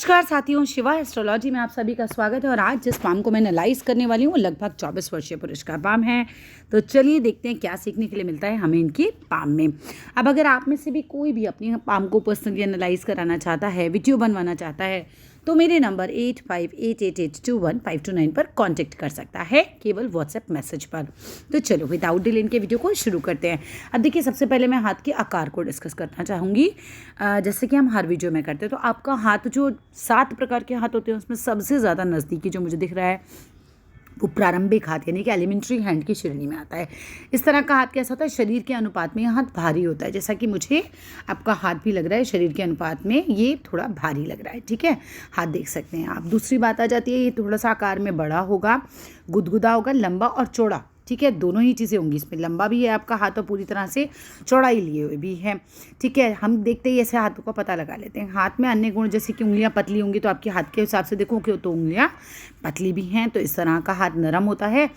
नमस्कार साथियों, शिवा एस्ट्रोलॉजी में आप सभी का स्वागत है। और आज जिस पाम को मैं एनालाइज करने वाली हूँ वो लगभग 24 वर्षीय पुरुष का पाम है। तो चलिए देखते हैं क्या सीखने के लिए मिलता है हमें इनकी पाम में। अब अगर आप में से भी कोई भी अपनी पाम को पर्सनली एनालाइज कराना चाहता है, वीडियो बनवाना चाहता है, तो मेरे नंबर 8588815229 पर कांटेक्ट कर सकता है, केवल व्हाट्सएप मैसेज पर। तो चलो विदाउट डिले इनके वीडियो को शुरू करते हैं। अब देखिए, सबसे पहले मैं हाथ के आकार को डिस्कस करना चाहूँगी। जैसे कि हम हर वीडियो में करते हैं, तो आपका हाथ जो 7 प्रकार के हाथ होते हैं उसमें सबसे ज़्यादा नज़दीकी जो मुझे दिख रहा है वो प्रारंभिक हाथ यानी कि एलिमेंट्री हैंड की श्रेणी में आता है। इस तरह का हाथ कैसा होता है? शरीर के अनुपात में यह हाथ भारी होता है, जैसा कि मुझे आपका हाथ भी लग रहा है शरीर के अनुपात में ये थोड़ा भारी लग रहा है। ठीक है, हाथ देख सकते हैं आप। दूसरी बात आ जाती है, ये थोड़ा सा आकार में बड़ा होगा, गुदगुदा होगा, लंबा और चौड़ा। ठीक है, दोनों ही चीज़ें होंगी इसमें। लंबा भी है आपका हाथ और पूरी तरह से चौड़ाई लिए हुए भी है। ठीक है, हम देखते ही ऐसे हाथों का पता लगा लेते हैं। हाथ में अन्य गुण, जैसे कि उंगलियां पतली होंगी तो आपके हाथ के हिसाब से देखो कि तो उंगलियां पतली भी हैं, तो इस तरह का हाथ नरम होता है।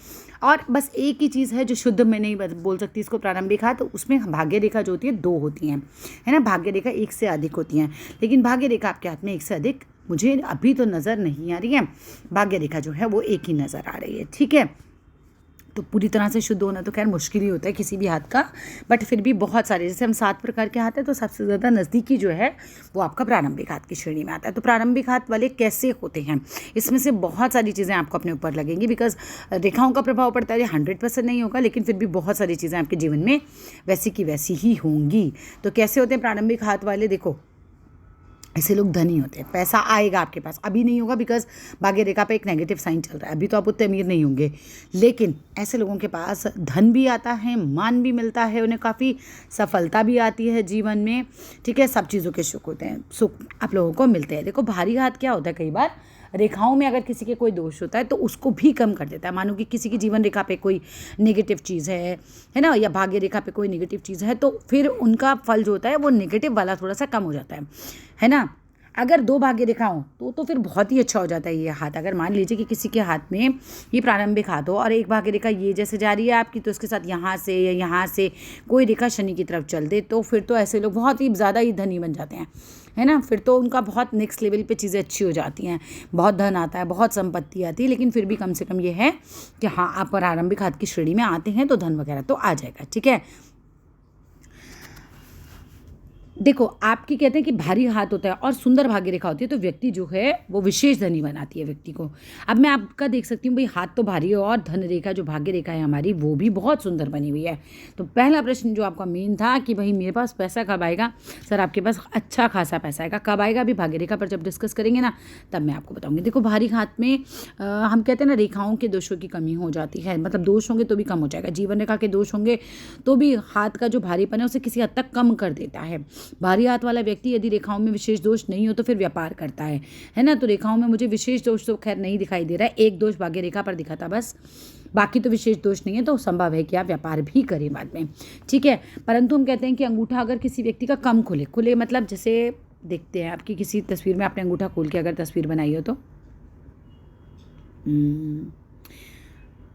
और बस एक ही चीज़ है जो शुद्ध मैं नहीं बोल सकती इसको प्रारंभिक हाथ, तो उसमें भाग्य रेखा जो होती है 2 होती हैं, है ना। भाग्य रेखा 1 से अधिक होती हैं, लेकिन भाग्य रेखा आपके हाथ में 1 से अधिक मुझे अभी तो नज़र नहीं आ रही है। भाग्य रेखा जो है वो 1 ही नज़र आ रही है। ठीक है, तो पूरी तरह से शुद्ध होना तो खैर मुश्किल ही होता है किसी भी हाथ का, बट फिर भी बहुत सारे, जैसे हम 7 प्रकार के हाथ हैं तो सबसे ज़्यादा नज़दीकी जो है वो आपका प्रारंभिक हाथ की श्रेणी में आता है। तो प्रारंभिक हाथ वाले कैसे होते हैं, इसमें से बहुत सारी चीज़ें आपको अपने ऊपर लगेंगी, बिकॉज रेखाओं का प्रभाव पड़ता है। 100% नहीं होगा, लेकिन फिर भी बहुत सारी चीज़ें आपके जीवन में वैसी की वैसी ही होंगी। तो कैसे होते हैं प्रारंभिक हाथ वाले? देखो, ऐसे लोग धनी होते हैं, पैसा आएगा आपके पास। अभी नहीं होगा बिकॉज भाग्य रेखा पे एक नेगेटिव साइन चल रहा है, अभी तो आप उतने अमीर नहीं होंगे, लेकिन ऐसे लोगों के पास धन भी आता है, मान भी मिलता है, उन्हें काफ़ी सफलता भी आती है जीवन में। ठीक है, सब चीज़ों के सुख होते हैं, सुख आप लोगों को मिलते हैं। देखो, भारी हाथ क्या होता है, कई बार रेखाओं में अगर किसी के कोई दोष होता है तो उसको भी कम कर देता है। मानो कि किसी की जीवन रेखा पे कोई नेगेटिव चीज़ है ना, या भाग्य रेखा पे कोई नेगेटिव चीज़ है, तो फिर उनका फल जो होता है वो नेगेटिव वाला थोड़ा सा कम हो जाता है ना। अगर 2 भाग्य रेखा हो तो फिर बहुत ही अच्छा हो जाता है ये हाथ। अगर मान लीजिए कि किसी के हाथ में ये प्रारंभिक हाथ हो और एक भाग्य रेखा ये जैसे जा रही है आपकी, तो उसके साथ यहाँ से या यहाँ से कोई रेखा शनि की तरफ चल दे, तो फिर तो ऐसे लोग बहुत ही ज़्यादा ही धनी बन जाते हैं, है ना। फिर तो उनका बहुत नेक्स्ट लेवल पे चीज़ें अच्छी हो जाती हैं, बहुत धन आता है, बहुत संपत्ति आती है। लेकिन फिर भी कम से कम ये है कि हाँ, आप प्रारंभिक हाथ की श्रेणी में आते हैं तो धन वगैरह तो आ जाएगा। ठीक है, देखो, आपकी कहते हैं कि भारी हाथ होता है और सुंदर भाग्य रेखा होती है तो व्यक्ति जो है वो विशेष धनी बनाती है व्यक्ति को। अब मैं आपका देख सकती हूँ भाई, हाथ तो भारी है और धन रेखा जो भाग्य रेखा है हमारी वो भी बहुत सुंदर बनी हुई है। तो पहला प्रश्न जो आपका मेन था कि भाई मेरे पास पैसा कब आएगा, सर आपके पास अच्छा खासा पैसा आएगा। कब आएगा अभी भाग्य रेखा पर जब डिस्कस करेंगे ना, तब मैं आपको बताऊँगी। देखो, भारी हाथ में हम कहते हैं ना, रेखाओं के दोषों की कमी हो जाती है, मतलब दोष होंगे तो भी कम हो जाएगा। जीवन रेखा के दोष होंगे तो भी हाथ का जो भारीपन है उसे किसी हद तक कम कर देता है। भारी हाथ वाला व्यक्ति यदि रेखाओं में विशेष दोष नहीं हो तो फिर व्यापार करता है ना। तो रेखाओं में मुझे विशेष दोष तो खैर नहीं दिखाई दे रहा है, एक दोष भाग्य रेखा पर दिखा था बस, बाकी तो विशेष दोष नहीं है। तो संभव है कि आप व्यापार भी करें बाद में। ठीक है, परंतु हम कहते हैं कि अंगूठा अगर किसी व्यक्ति का कम खुले मतलब जैसे देखते हैं आपकी किसी तस्वीर में आपने अंगूठा खोल के अगर तस्वीर बनाई हो तो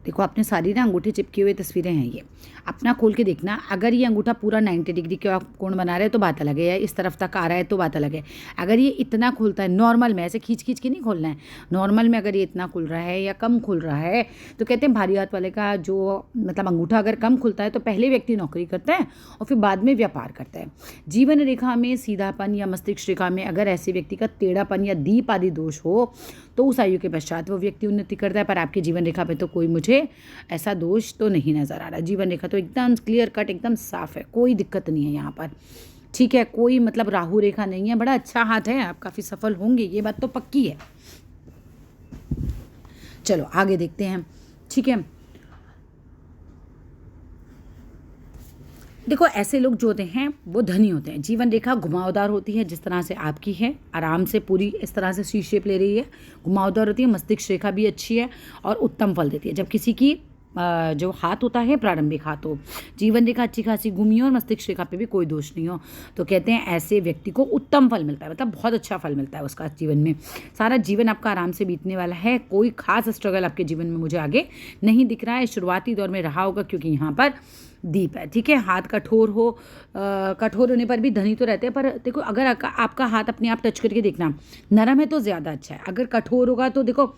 देखो, आपने सारी ना अंगूठे चिपके हुए तस्वीरें हैं, ये अपना खोल के देखना। अगर ये अंगूठा पूरा 90 डिग्री का कोण बना रहे हैं तो बात अलग है, या इस तरफ तक आ रहा है तो बात अलग है। अगर ये इतना खुलता है नॉर्मल में, ऐसे खींच खींच के नहीं खोलना है, नॉर्मल में अगर ये इतना खुल रहा है या कम खुल रहा है, तो कहते हैं भारी हाथ वाले का जो मतलब अंगूठा अगर कम खुलता है तो पहले व्यक्ति नौकरी करता है और फिर बाद में व्यापार करता है। जीवन रेखा में सीधापन या मस्तिष्क रेखा में अगर ऐसे व्यक्ति का टेढ़ापन या दीप आदि दोष हो तो उस आयु के पश्चात वो व्यक्ति उन्नति करता है। पर आपकी जीवन रेखा पे तो कोई मुझे ऐसा दोष तो नहीं नज़र आ रहा। जीवन रेखा तो एकदम क्लियर कट, एकदम साफ है, कोई दिक्कत नहीं है यहाँ पर। ठीक है, कोई मतलब राहु रेखा नहीं है, बड़ा अच्छा हाथ है, आप काफ़ी सफल होंगे, ये बात तो पक्की है। चलो आगे देखते हैं। ठीक है, देखो, ऐसे लोग जो होते हैं वो धनी होते हैं। जीवन रेखा घुमावदार होती है, जिस तरह से आपकी है, आराम से पूरी इस तरह से सी शेप ले रही है, घुमावदार होती है। मस्तिष्क रेखा भी अच्छी है और उत्तम फल देती है। जब किसी की जो हाथ होता है प्रारंभिक हाथ हो, जीवन रेखा अच्छी खासी घूमी हो और मस्तिष्क रेखा पे भी कोई दोष नहीं हो, तो कहते हैं ऐसे व्यक्ति को उत्तम फल मिलता है, मतलब बहुत अच्छा फल मिलता है उसका जीवन में। सारा जीवन आपका आराम से बीतने वाला है, कोई खास स्ट्रगल आपके जीवन में मुझे आगे नहीं दिख रहा है। शुरुआती दौर में रहा होगा क्योंकि यहाँ पर दीप है, ठीक है। हाथ कठोर हो, कठोर होने पर भी धनी तो रहते हैं, पर देखो अगर आपका हाथ अपने आप टच करके देखना, नरम है तो ज़्यादा अच्छा है। अगर कठोर होगा तो देखो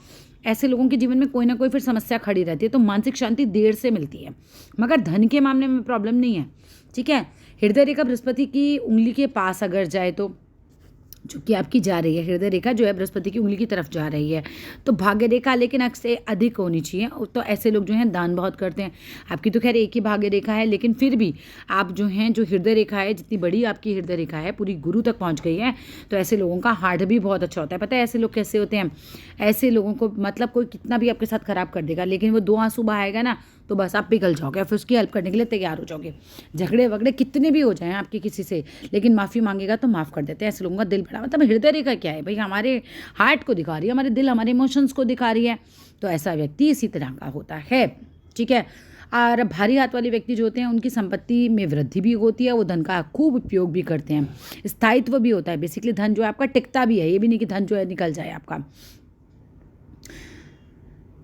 ऐसे लोगों के जीवन में कोई ना कोई फिर समस्या खड़ी रहती है, तो मानसिक शांति देर से मिलती है, मगर धन के मामले में प्रॉब्लम नहीं है, ठीक है। हृदय रेखा बृहस्पति की उंगली के पास अगर जाए तो, जो कि आपकी जा रही है, हृदय रेखा जो है बृहस्पति की उंगली की तरफ जा रही है, तो भाग्य रेखा लेकिन अक्सर अधिक होनी चाहिए। तो ऐसे लोग जो हैं दान बहुत करते हैं। आपकी तो खैर एक ही भाग्य रेखा है, लेकिन फिर भी आप जो हैं, जो हृदय रेखा है, जितनी बड़ी आपकी हृदय रेखा है पूरी गुरु तक पहुंच गई है, तो ऐसे लोगों का हार्ट भी बहुत अच्छा होता है। पता है ऐसे लोग कैसे होते हैं? ऐसे लोगों को मतलब कोई कितना भी आपके साथ खराब कर देगा, लेकिन वो 2 आंसू बहाएगा ना, तो बस आप पिघल जाओगे, फिर उसकी हेल्प करने के लिए तैयार हो जाओगे। झगड़े वगड़े कितने भी हो जाएं आपके किसी से, लेकिन माफ़ी मांगेगा तो माफ़ कर देते हैं। ऐसे लोगों का दिल बड़ा, मतलब हृदय रेखा क्या है भाई, हमारे हार्ट को दिखा रही है, हमारे दिल, हमारे इमोशंस को दिखा रही है। तो ऐसा व्यक्ति इसी तरह का होता है, ठीक है। और भारी हाथ वाले व्यक्ति जो होते हैं उनकी संपत्ति में वृद्धि भी होती है, वो धन का खूब उपयोग भी करते हैं, स्थायित्व भी होता है। बेसिकली धन जो है आपका टिकता भी है, ये भी नहीं कि धन जो है निकल जाए आपका।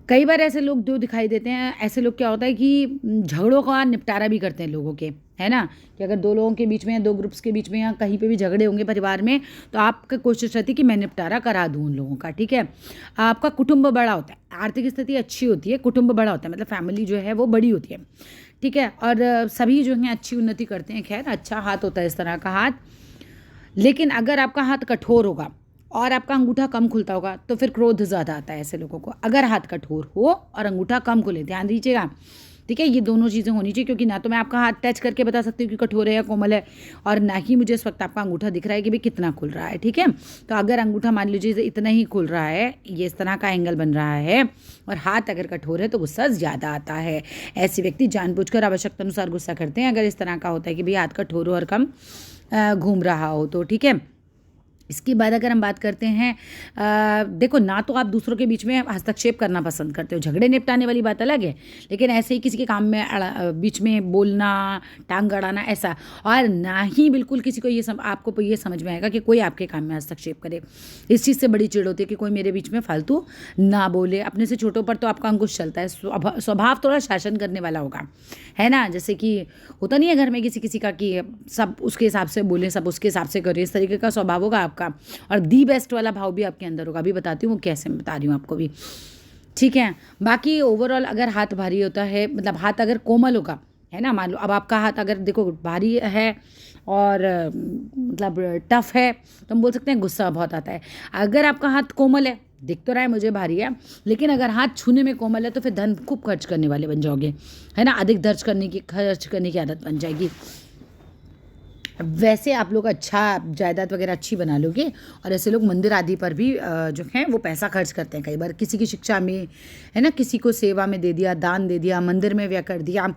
कई बार ऐसे लोग जो दिखाई देते हैं, ऐसे लोग क्या होता है कि झगड़ों का निपटारा भी करते हैं लोगों के, है ना, कि अगर 2 लोगों के बीच में या 2 ग्रुप्स के बीच में या कहीं पे भी झगड़े होंगे परिवार में, तो आपका कोशिश रहती है कि मैं निपटारा करा दूँ उन लोगों का, ठीक है। आपका कुटुंब बड़ा होता है, आर्थिक स्थिति अच्छी होती है, कुटुंब बड़ा होता है, मतलब फैमिली जो है वो बड़ी होती है, ठीक है। और सभी जो है अच्छी उन्नति करते हैं। खैर अच्छा हाथ होता है इस तरह का हाथ। लेकिन अगर आपका हाथ कठोर होगा और आपका अंगूठा कम खुलता होगा तो फिर क्रोध ज़्यादा आता है ऐसे लोगों को। अगर हाथ कठोर हो और अंगूठा कम खुले, ध्यान दीजिएगा, ठीक है। ये दोनों चीज़ें होनी चाहिए, क्योंकि ना तो मैं आपका हाथ टच करके बता सकती हूँ कि कठोर है या कोमल है, और ना ही मुझे इस वक्त आपका अंगूठा दिख रहा है कि भाई कितना खुल रहा है, ठीक है। तो अगर अंगूठा मान लीजिए इतना ही खुल रहा है, ये इस तरह का एंगल बन रहा है, और हाथ अगर कठोर है तो गुस्सा ज़्यादा आता है। ऐसे व्यक्ति जानबूझकर आवश्यकता अनुसार गुस्सा करते हैं, अगर इस तरह का होता है कि भाई हाथ कठोर हो और कम घूम रहा हो तो, ठीक है। इसके बाद अगर हम बात करते हैं, देखो ना तो आप दूसरों के बीच में हस्तक्षेप करना पसंद करते हो, झगड़े निपटाने वाली बात अलग है, लेकिन ऐसे ही किसी के काम में बीच में बोलना, टांग अड़ाना, ऐसा, और ना ही बिल्कुल किसी को ये आपको ये समझ में आएगा कि कोई आपके काम में हस्तक्षेप करे। इस चीज़ से बड़ी चिढ़ होती है कि कोई मेरे बीच में फालतू ना बोले। अपने से छोटों पर तो आपका अंकुश चलता है, स्वभाव थोड़ा शासन करने वाला होगा, है ना। जैसे कि होता नहीं है घर में किसी किसी का कि सब उसके हिसाब से बोले, सब उसके हिसाब से करिए, इस तरीके का स्वभाव होगा आपका। और दी बेस्ट वाला भाव भी आपके अंदर होगा, अभी बताती हूँ वो कैसे, मैं बता रही हूँ आपको भी, ठीक है। बाकी ओवरऑल अगर हाथ भारी होता है, मतलब हाथ अगर कोमल होगा, है ना, मान लो अब आपका हाथ अगर देखो भारी है और मतलब टफ है, तो हम बोल सकते हैं गुस्सा बहुत आता है। अगर आपका हाथ कोमल है, दिख तो रहा है मुझे भारी है, लेकिन अगर हाथ छूने में कोमल है तो फिर धन खूब खर्च करने वाले बन जाओगे, है ना, अधिक खर्च करने की आदत बन जाएगी। वैसे आप लोग अच्छा जायदाद वगैरह अच्छी बना लोगे, और ऐसे लोग मंदिर आदि पर भी जो हैं वो पैसा खर्च करते हैं। कई बार किसी की शिक्षा में, है ना, किसी को सेवा में दे दिया, दान दे दिया, मंदिर में व्यय कर दिया।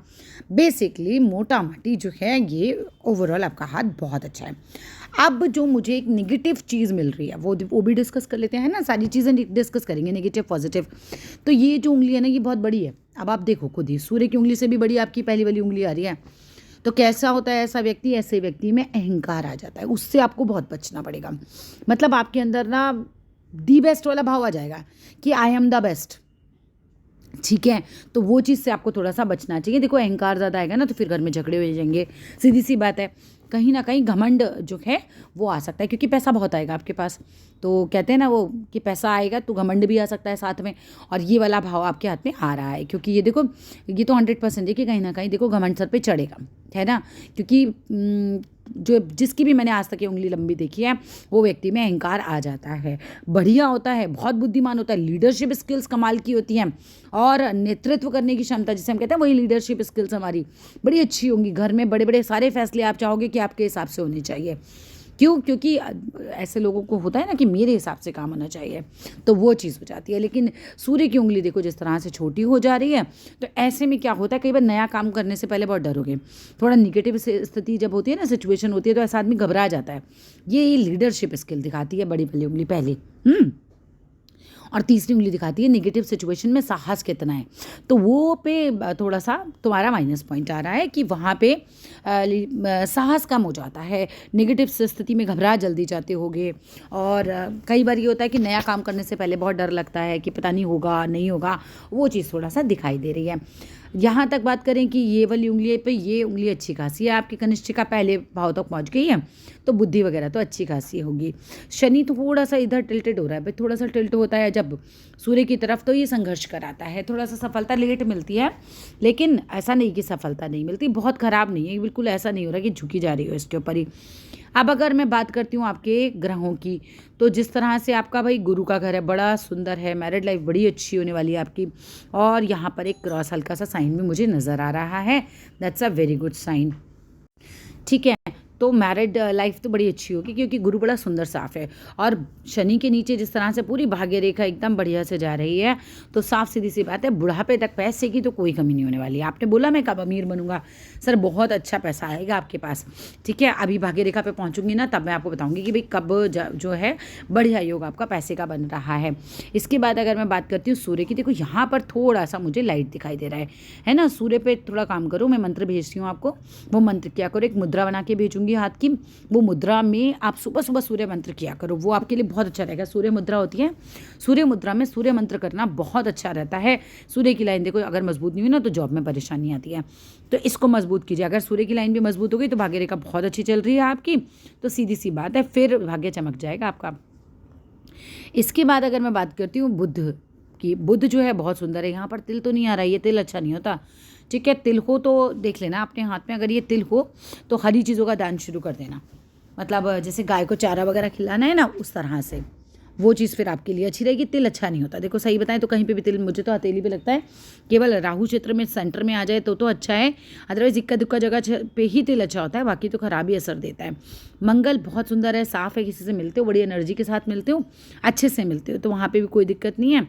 बेसिकली मोटा मोटी जो है ये ओवरऑल आपका हाथ बहुत अच्छा है। अब जो मुझे एक नेगेटिव चीज़ मिल रही है वो भी डिस्कस कर लेते हैं, ना, सारी चीज़ें डिस्कस करेंगे, नेगेटिव पॉजिटिव। तो ये जो उंगली है ना, ये बहुत बड़ी है। अब आप देखो खुद ही, सूर्य की उंगली से भी बड़ी आपकी पहली वाली उंगली आ रही है। तो कैसा होता है ऐसा व्यक्ति? ऐसे व्यक्ति में अहंकार आ जाता है, उससे आपको बहुत बचना पड़ेगा। मतलब आपके अंदर ना दी बेस्ट वाला भाव आ जाएगा कि आई एम द बेस्ट, ठीक है। तो वो चीज़ से आपको थोड़ा सा बचना चाहिए। देखो अहंकार ज़्यादा आएगा ना तो फिर घर में झगड़े हो जाएंगे, सीधी सी बात है। कहीं ना कहीं घमंड जो है वो आ सकता है, क्योंकि पैसा बहुत आएगा आपके पास। तो कहते हैं ना वो कि पैसा आएगा तो घमंड भी आ सकता है साथ में, और ये वाला भाव आपके हाथ में आ रहा है। क्योंकि ये देखो, ये तो 100% है कि कहीं ना कहीं देखो घमंड सर पे चढ़ेगा, है ना। क्योंकि जो जिसकी भी मैंने आज तक ये उंगली लंबी देखी है, वो व्यक्ति में अहंकार आ जाता है। बढ़िया होता है, बहुत बुद्धिमान होता है, लीडरशिप स्किल्स कमाल की होती हैं, और नेतृत्व करने की क्षमता जिसे हम कहते हैं, वही लीडरशिप स्किल्स हमारी बड़ी अच्छी होंगी। घर में बड़े बड़े सारे फैसले आप चाहोगे कि आपके हिसाब से होने चाहिए। क्यों? क्योंकि ऐसे लोगों को होता है ना कि मेरे हिसाब से काम होना चाहिए, तो वो चीज़ हो जाती है। लेकिन सूर्य की उंगली देखो जिस तरह से छोटी हो जा रही है, तो ऐसे में क्या होता है, कई बार नया काम करने से पहले बहुत डरोगे, थोड़ा निगेटिव स्थिति जब होती है ना, सिचुएशन होती है, तो ऐसा आदमी घबरा जाता है। ये लीडरशिप स्किल दिखाती है बड़ी वाली उंगली पहले। और तीसरी उंगली दिखाती है नेगेटिव सिचुएशन में साहस कितना है। तो वो पे थोड़ा सा तुम्हारा माइनस पॉइंट आ रहा है कि वहाँ पे साहस कम हो जाता है, नेगेटिव स्थिति में घबरा जल्दी जाते होगे। और कई बार ये होता है कि नया काम करने से पहले बहुत डर लगता है कि पता नहीं होगा नहीं होगा, वो चीज़ थोड़ा सा दिखाई दे रही है। यहाँ तक बात करें कि ये वाली उंगली पे ये उंगली अच्छी खासी है आपकी कनिष्ठिका पहले भाव तक पहुँच गई है, तो बुद्धि वगैरह तो अच्छी खासी होगी। शनि तो थोड़ा सा इधर टिल्टेड हो रहा है भाई, थोड़ा सा टिल्ट होता है जब सूर्य की तरफ तो ये संघर्ष कराता है, थोड़ा सा सफलता लेट मिलती है, लेकिन ऐसा नहीं कि सफलता नहीं मिलती, बहुत ख़राब नहीं है, बिल्कुल ऐसा नहीं हो रहा कि झुकी जा रही हो इसके ऊपर ही। अब अगर मैं बात करती हूँ आपके ग्रहों की, तो जिस तरह से आपका भाई गुरु का घर है बड़ा सुंदर है, मैरिड लाइफ बड़ी अच्छी होने वाली है आपकी, और यहाँ पर एक क्रॉस हल्का सा साइन भी मुझे नज़र आ रहा है, that's a very good sign. ठीक है, तो मैरिड लाइफ तो बड़ी अच्छी होगी क्योंकि गुरु बड़ा सुंदर साफ है, और शनि के नीचे जिस तरह से पूरी भाग्य रेखा एकदम बढ़िया से जा रही है, तो साफ सीधी सी बात है बुढ़ापे तक पैसे की तो कोई कमी नहीं होने वाली है। आपने बोला मैं कब अमीर बनूंगा, सर बहुत अच्छा पैसा आएगा आपके पास। ठीक है, अभी भाग्य रेखा पे पहुंचूंगी ना तब मैं आपको बताऊंगी कि भाई कब जो है बढ़िया योग आपका पैसे का बन रहा है। इसके बाद अगर मैं बात करती हूँ सूर्य की, देखो यहाँ पर थोड़ा सा मुझे लाइट दिखाई दे रहा है ना, सूर्य पे थोड़ा काम करो, मैं मंत्र भेजती हूँ आपको, वो मंत्र क्या करो, एक मुद्रा बना के भेजूंगी हाथ की, वो मुद्रा में आप सुबह सुबह सूर्य मंत्र किया करो, वो आपके लिए बहुत अच्छा रहेगा। सूर्य मुद्रा होती है, सूर्य मुद्रा में सूर्य मंत्र करना बहुत अच्छा रहता है। सूर्य की लाइन देखो अगर मजबूत नहीं हुई ना तो जॉब में परेशानी आती है, तो इसको मजबूत कीजिए। अगर सूर्य की लाइन भी मजबूत हो गई तो भाग्य रेखा बहुत अच्छी चल रही है आपकी, तो सीधी सी बात है फिर भाग्य चमक जाएगा आपका। इसके बाद अगर मैं बात करती हूँ बुध की, बुध जो है बहुत सुंदर है, यहाँ पर तिल तो नहीं आ रहा है, ये तिल अच्छा नहीं होता। ठीक है, तिल हो तो देख लेना अपने हाथ में, अगर ये तिल हो तो हरी चीज़ों का दान शुरू कर देना, मतलब जैसे गाय को चारा वगैरह खिलाना है ना उस तरह से, वो चीज़ फिर आपके लिए अच्छी रहेगी। तिल अच्छा नहीं होता, देखो सही बताएं तो कहीं पे भी तिल, मुझे तो हथेली पे लगता है, केवल राहु क्षेत्र में सेंटर में आ जाए तो अच्छा है, अदरवाइज इक्का दुक्का जगह पे ही तिल अच्छा होता है, बाकी तो खराब ही असर देता है। मंगल बहुत सुंदर है, साफ है, किसी से मिलते हो बड़ी एनर्जी के साथ मिलते हो, अच्छे से मिलते हो, तो वहाँ पर भी कोई दिक्कत नहीं है,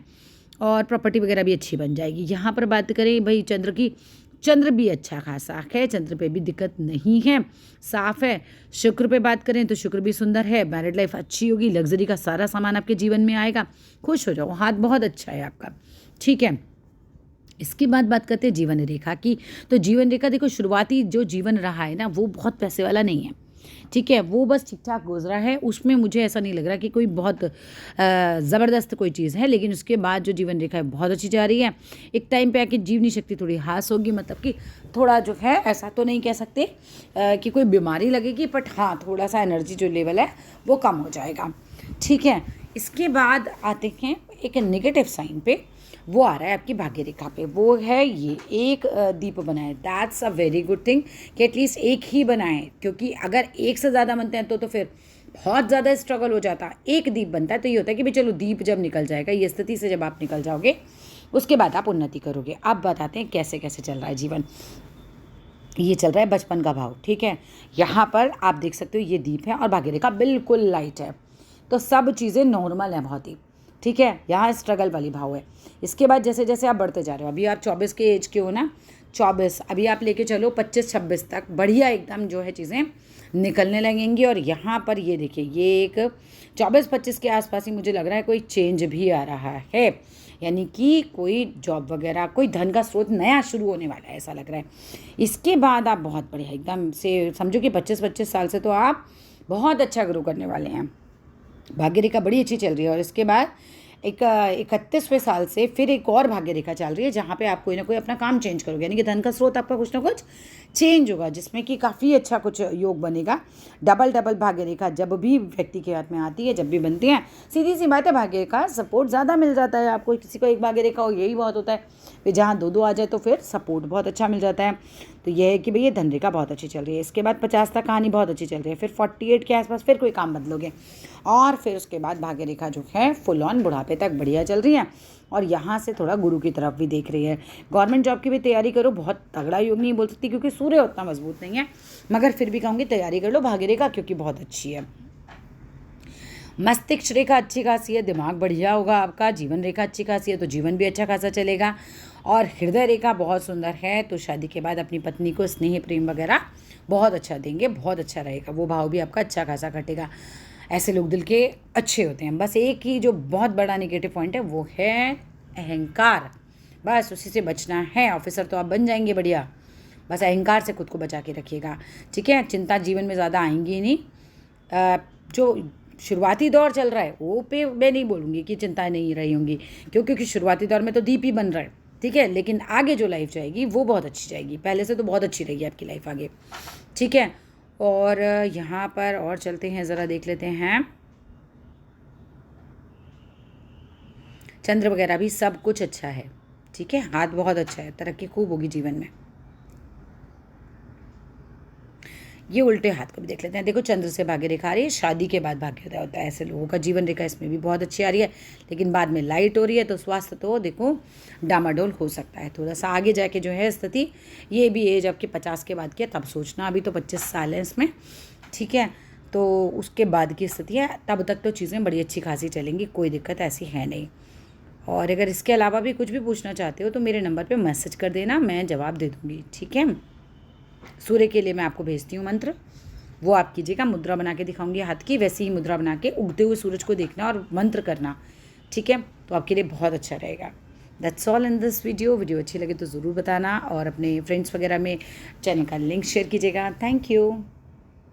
और प्रॉपर्टी वगैरह भी अच्छी बन जाएगी। यहाँ पर बात करें भाई चंद्र की, चंद्र भी अच्छा खासा है, चंद्र पे भी दिक्कत नहीं है, साफ है। शुक्र पे बात करें तो शुक्र भी सुंदर है, मैरिड लाइफ अच्छी होगी, लग्जरी का सारा सामान आपके जीवन में आएगा, खुश हो जाओ, हाथ बहुत अच्छा है आपका। ठीक है, इसके बाद बात करते हैं जीवन रेखा की, तो जीवन रेखा देखो शुरुआती जो जीवन रहा है ना वो बहुत पैसे वाला नहीं है। ठीक है, वो बस ठीक ठाक गुजरा है, उसमें मुझे ऐसा नहीं लग रहा कि कोई बहुत ज़बरदस्त कोई चीज़ है, लेकिन उसके बाद जो जीवन रेखा है बहुत अच्छी जा रही है। एक टाइम पे आके जीवनी शक्ति थोड़ी हास होगी, मतलब कि थोड़ा जो है ऐसा तो नहीं कह सकते कि कोई बीमारी लगेगी, बट हाँ थोड़ा सा एनर्जी जो लेवल है वो कम हो जाएगा। ठीक है, इसके बाद आते हैं एक नेगेटिव साइन पे, वो आ रहा है आपकी भाग्य रेखा पे, वो है ये एक दीप बनाए, that's a very good thing कि एटलीस्ट एक ही बनाएं, क्योंकि अगर एक से ज़्यादा बनते हैं तो फिर बहुत ज़्यादा स्ट्रगल हो जाता है। एक दीप बनता है तो ये होता है कि भाई चलो दीप जब निकल जाएगा, ये स्थिति से जब आप निकल जाओगे उसके बाद आप उन्नति करोगे। अब बताते हैं कैसे कैसे चल रहा है जीवन। ये चल रहा है बचपन का भाव। ठीक है, यहाँ पर आप देख सकते हो ये दीप है और भाग्य रेखा बिल्कुल लाइट है, तो सब चीज़ें नॉर्मल हैं बहुत ही। ठीक है, यहाँ स्ट्रगल वाली भाव है। इसके बाद जैसे जैसे आप बढ़ते जा रहे हो, अभी आप 24 के एज के हो ना, 24, अभी आप लेके चलो 25-26 तक, बढ़िया एकदम जो है चीज़ें निकलने लगेंगी। और यहाँ पर ये देखिए, ये एक 24-25 के आसपास ही मुझे लग रहा है कोई चेंज भी आ रहा है, यानी कि कोई जॉब वगैरह, कोई धन का स्रोत नया शुरू होने वाला है, ऐसा लग रहा है। इसके बाद आप बहुत बढ़िया एकदम से समझो कि 25-25 साल से तो आप बहुत अच्छा ग्रो करने वाले हैं, भाग्य रेखा बड़ी अच्छी चल रही है। और इसके बाद 31वें साल से फिर एक और भाग्य रेखा चल रही है, जहाँ पे आप कोई ना कोई अपना काम चेंज करोगे, यानी कि धन का स्रोत आपका कुछ ना कुछ चेंज होगा, जिसमें कि काफ़ी अच्छा कुछ योग बनेगा। डबल भाग्य रेखा जब भी व्यक्ति के हाथ में आती है, जब भी बनती है, सीधी सी बात है भाग्य रेखा सपोर्ट ज़्यादा मिल जाता है आपको। किसी को एक भाग्य रेखा हो यही बहुत होता है, फिर जहाँ दो आ जाए तो फिर सपोर्ट बहुत अच्छा मिल जाता है। तो यह है कि भैया धन रेखा बहुत अच्छी चल रही है। इसके बाद 50 तक कहानी बहुत अच्छी चल रही है, फिर 48 के आसपास फिर कोई काम बदलोगे, और फिर उसके बाद भाग्य रेखा जो है फुल ऑन बुढ़ापे तक बढ़िया चल रही है। और यहाँ से थोड़ा गुरु की तरफ भी देख रही है। गवर्नमेंट जॉब की भी तैयारी करो, बहुत तगड़ा योग नहीं बोल सकती क्योंकि सूर्य उतना मजबूत नहीं है, मगर फिर भी कहूँगी तैयारी कर लो भाग्य रेखा, क्योंकि बहुत अच्छी है। मस्तिष्क रेखा अच्छी खासी है, दिमाग बढ़िया होगा आपका। जीवन रेखा अच्छी खासी है तो जीवन भी अच्छा खासा चलेगा। और हृदय रेखा बहुत सुंदर है, तो शादी के बाद अपनी पत्नी को स्नेह प्रेम वगैरह बहुत अच्छा देंगे, बहुत अच्छा रहेगा, वो भाव भी आपका अच्छा खासा घटेगा। ऐसे लोग दिल के अच्छे होते हैं। बस एक ही जो बहुत बड़ा नेगेटिव पॉइंट है वो है अहंकार, बस उसी से बचना है। ऑफिसर तो आप बन जाएंगे बढ़िया, बस अहंकार से खुद को बचा के रखिएगा। ठीक है, चिंता जीवन में ज़्यादा आएंगी नहीं। जो शुरुआती दौर चल रहा है वो पे मैं नहीं बोलूँगी कि चिंताएं नहीं रही होंगी, क्योंकि शुरुआती दौर में तो दीप ही बन रहा है। ठीक है, लेकिन आगे जो लाइफ जाएगी वो बहुत अच्छी जाएगी, पहले से तो बहुत अच्छी रहेगी आपकी लाइफ आगे, ठीक है। और यहाँ पर और चलते हैं, ज़रा देख लेते हैं, चंद्र वगैरह भी सब कुछ अच्छा है, ठीक है, हाथ बहुत अच्छा है, तरक्की खूब होगी जीवन में। ये उल्टे हाथ को भी देख लेते हैं। देखो चंद्र से भाग्य रेखा आ रही है, शादी के बाद भाग्योदय होता है, ऐसे लोगों का जीवन रेखा इसमें भी बहुत अच्छी आ रही है, लेकिन बाद में लाइट हो रही है, तो स्वास्थ्य तो देखो डामाडोल हो सकता है थोड़ा सा आगे जाके जो है स्थिति। ये भी एज आपके 50 के बाद की है, तब सोचना, अभी तो 25 साल है इसमें, ठीक है, तो उसके बाद की स्थिति है, तब तक तो चीज़ें बड़ी अच्छी खासी चलेंगी, कोई दिक्कत ऐसी है नहीं। और अगर इसके अलावा भी कुछ भी पूछना चाहते हो तो मेरे नंबर पे मैसेज कर देना, मैं जवाब दे दूँगी, ठीक है। सूर्य के लिए मैं आपको भेजती हूँ मंत्र, वो आप कीजिएगा, मुद्रा बना के दिखाऊंगी हाथ की, वैसी ही मुद्रा बना के उगते हुए सूरज को देखना और मंत्र करना, ठीक है, तो आपके लिए बहुत अच्छा रहेगा। That's all in this video अच्छी लगे तो ज़रूर बताना, और अपने फ्रेंड्स वगैरह में चैनल का लिंक शेयर कीजिएगा। Thank you.